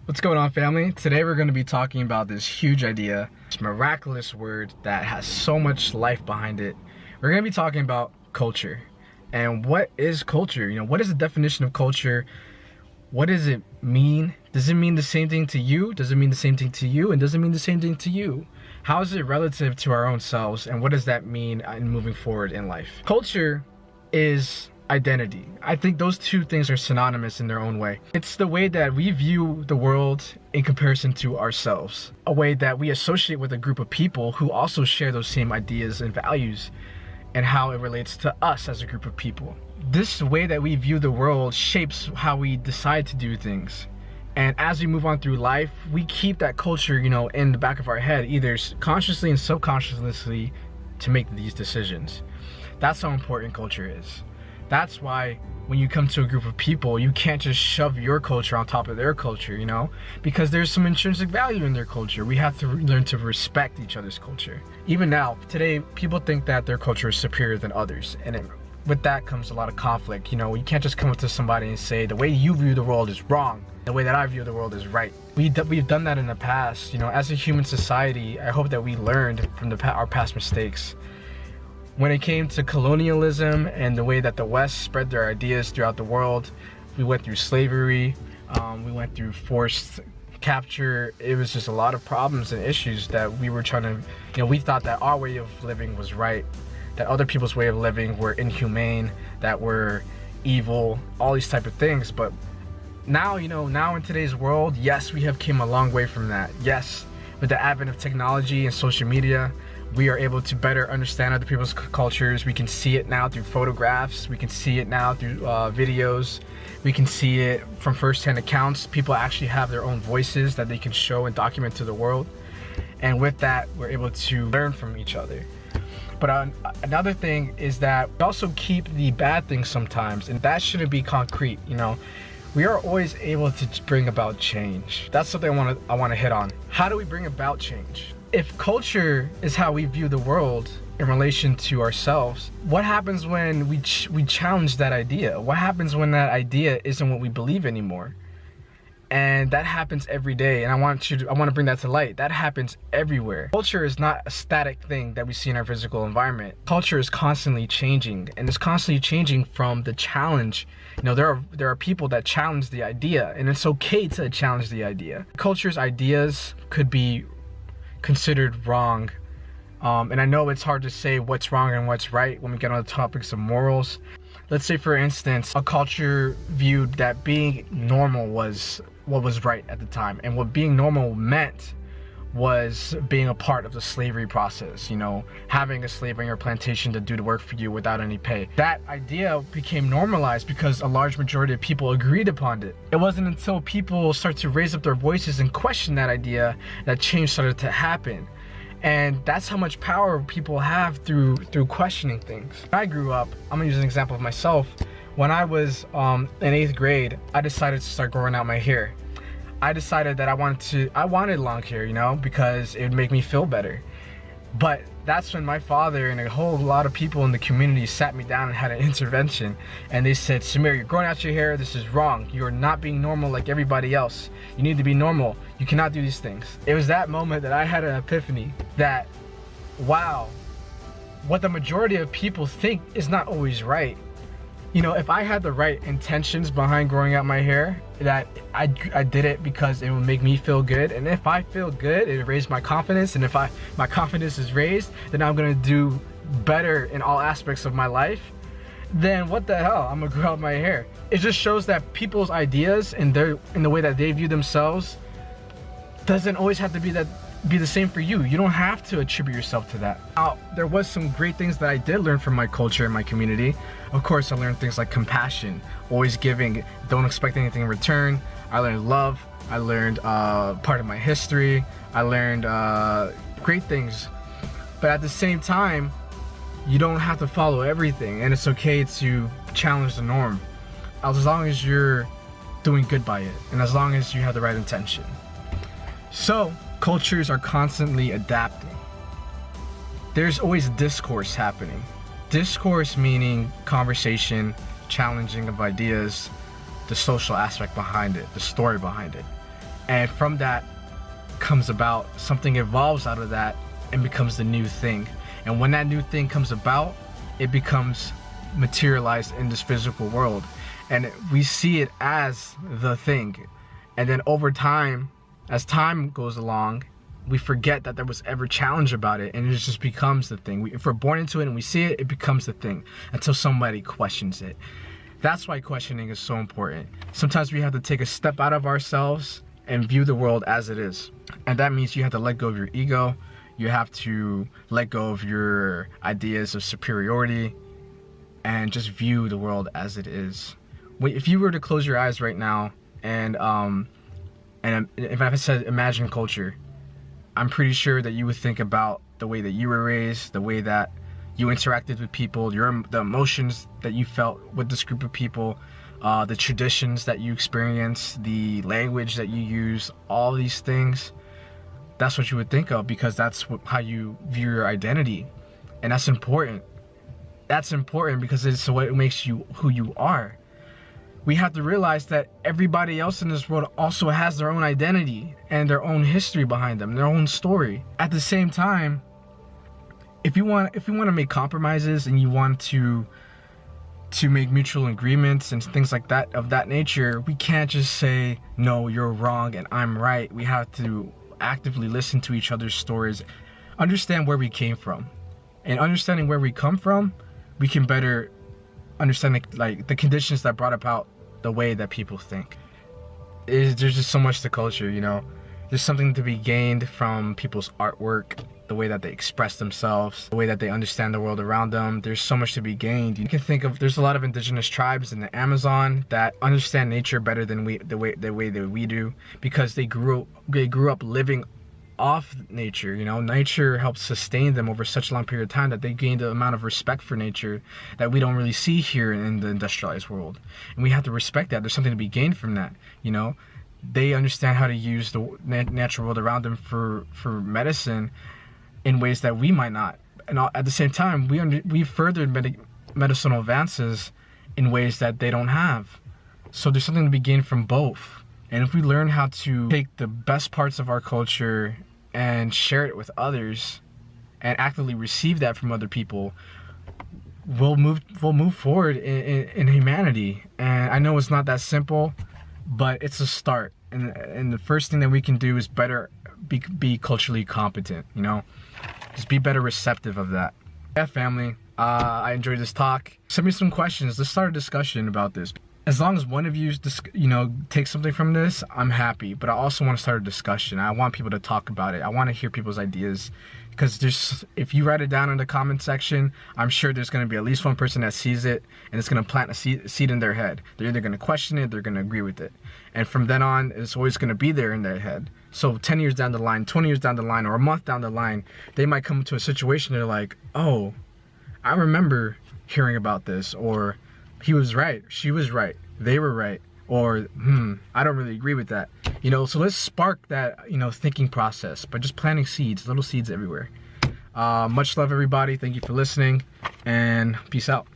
What's going on, family? Today we're going to be talking about this huge idea, this miraculous word that has so much life behind it. We're going to be talking about culture. And what is culture? What is the definition of culture? What does it mean? Does it mean the same thing to you? Does it mean the same thing to you? And does it mean the same thing to you? How is it relative to our own selves? And what does that mean in moving forward in life? Culture is identity. I think those two things are synonymous in their own way. It's the way that we view the world in comparison to ourselves, a way that we associate with a group of people who also share those same ideas and values, and how it relates to us as a group of people. This way that we view the world shapes how we decide to do things. And as we move on through life, we keep that culture, in the back of our head, either consciously and subconsciously, to make these decisions. That's how important culture is. That's why when you come to a group of people, you can't just shove your culture on top of their culture, because there's some intrinsic value in their culture. We have to learn to respect each other's culture. Even now, today, people think that their culture is superior than others. And with that comes a lot of conflict. You can't just come up to somebody and say, the way you view the world is wrong. The way that I view the world is right. We've done that in the past. As a human society, I hope that we learned from our past mistakes. When it came to colonialism and the way that the West spread their ideas throughout the world, we went through slavery, we went through forced capture. It was just a lot of problems and issues that we were trying to, we thought that our way of living was right, that other people's way of living were inhumane, that were evil, all these type of things. But now, now in today's world, yes, we have came a long way from that. Yes, with the advent of technology and social media, we are able to better understand other people's cultures. We can see it now through photographs. We can see it now through videos. We can see it from first-hand accounts. People actually have their own voices that they can show and document to the world. And with that, we're able to learn from each other. But another thing is that we also keep the bad things sometimes, and that shouldn't be concrete. We are always able to bring about change. That's something I want to hit on. How do we bring about change? If culture is how we view the world in relation to ourselves, what happens when we challenge that idea? What happens when that idea isn't what we believe anymore? And that happens every day, and I want to bring that to light. That happens everywhere. Culture is not a static thing that we see in our physical environment. Culture is constantly changing, and it's constantly changing from the challenge. There are people that challenge the idea, and it's okay to challenge the idea. Culture's ideas could be considered wrong, and I know it's hard to say what's wrong and what's right when we get on the topics of morals. Let's say, for instance, a culture viewed that being normal was what was right at the time, and what being normal meant was being a part of the slavery process, having a slave on your plantation to do the work for you without any pay. That idea became normalized because a large majority of people agreed upon it. It wasn't until people started to raise up their voices and question that idea that change started to happen. And that's how much power people have through questioning things. When I grew up, I'm gonna use an example of myself. When I was in 8th grade, I decided to start growing out my hair. I decided that I wanted long hair, because it would make me feel better. But that's when my father and a whole lot of people in the community sat me down and had an intervention. And they said, Samir, you're growing out your hair. This is wrong. You're not being normal like everybody else. You need to be normal. You cannot do these things. It was that moment that I had an epiphany that, wow, what the majority of people think is not always right. If I had the right intentions behind growing out my hair, that I did it because it would make me feel good, and if I feel good, it raised my confidence, and if my confidence is raised, then I'm gonna do better in all aspects of my life, then what the hell, I'm gonna grow out my hair. It just shows that people's ideas and the way that they view themselves doesn't always have to be the same for you. You don't have to attribute yourself to that. Now, there was some great things that I did learn from my culture and my community. Of course, I learned things like compassion, always giving, don't expect anything in return. I learned love. I learned part of my history. I learned great things. But at the same time, you don't have to follow everything, and it's okay to challenge the norm, as long as you're doing good by it, and as long as you have the right intention. So, cultures are constantly adapting. There's always discourse happening. Discourse meaning conversation, challenging of ideas, the social aspect behind it, the story behind it. And from that comes about, something evolves out of that and becomes the new thing. And when that new thing comes about, it becomes materialized in this physical world. And we see it as the thing. And then over time, as time goes along, we forget that there was ever challenge about it, and it just becomes the thing. If we're born into it and we see it, it becomes the thing until somebody questions it. That's why questioning is so important. Sometimes we have to take a step out of ourselves and view the world as it is. And that means you have to let go of your ego. You have to let go of your ideas of superiority and just view the world as it is. If you were to close your eyes right now and if I said imagine culture, I'm pretty sure that you would think about the way that you were raised, the way that you interacted with people, the emotions that you felt with this group of people, the traditions that you experienced, the language that you use, all these things. That's what you would think of, because that's how you view your identity. And that's important. That's important because it's what makes you who you are. We have to realize that everybody else in this world also has their own identity and their own history behind them, their own story. At the same time, if you want to make compromises and you want to make mutual agreements and things like that of that nature, we can't just say, no, you're wrong and I'm right. We have to actively listen to each other's stories, understand where we came from. And understanding where we come from, we can better understand like the conditions that brought about the way that people think. There's just so much to culture, you know. There's something to be gained from people's artwork, the way that they express themselves, the way that they understand the world around them. There's so much to be gained. You can think of, there's a lot of indigenous tribes in the Amazon that understand nature better than the way that we do, because they grew up living off nature. You know, nature helps sustain them over such a long period of time that they gained the amount of respect for nature that we don't really see here in the industrialized world. And we have to respect that. There's something to be gained from that, you know. They understand how to use the natural world around them for medicine in ways that we might not. And at the same time, we furthered medicinal advances in ways that they don't have. So there's something to be gained from both. And if we learn how to take the best parts of our culture and share it with others and actively receive that from other people, we'll move forward in humanity. And I know it's not that simple, but it's a start. And the first thing that we can do is better be culturally competent, you know? Just be better receptive of that. Yeah, family, I enjoyed this talk. Send me some questions. Let's start a discussion about this. As long as one of you, take something from this, I'm happy. But I also want to start a discussion. I want people to talk about it. I want to hear people's ideas. Because if you write it down in the comment section, I'm sure there's going to be at least one person that sees it, and it's going to plant a seed in their head. They're either going to question it, they're going to agree with it. And from then on, it's always going to be there in their head. So 10 years down the line, 20 years down the line, or a month down the line, they might come to a situation they're like, oh, I remember hearing about this, or he was right, she was right, they were right, or I don't really agree with that. You know, so let's spark that, thinking process by just planting seeds, little seeds everywhere. Much love, everybody. Thank you for listening, and peace out.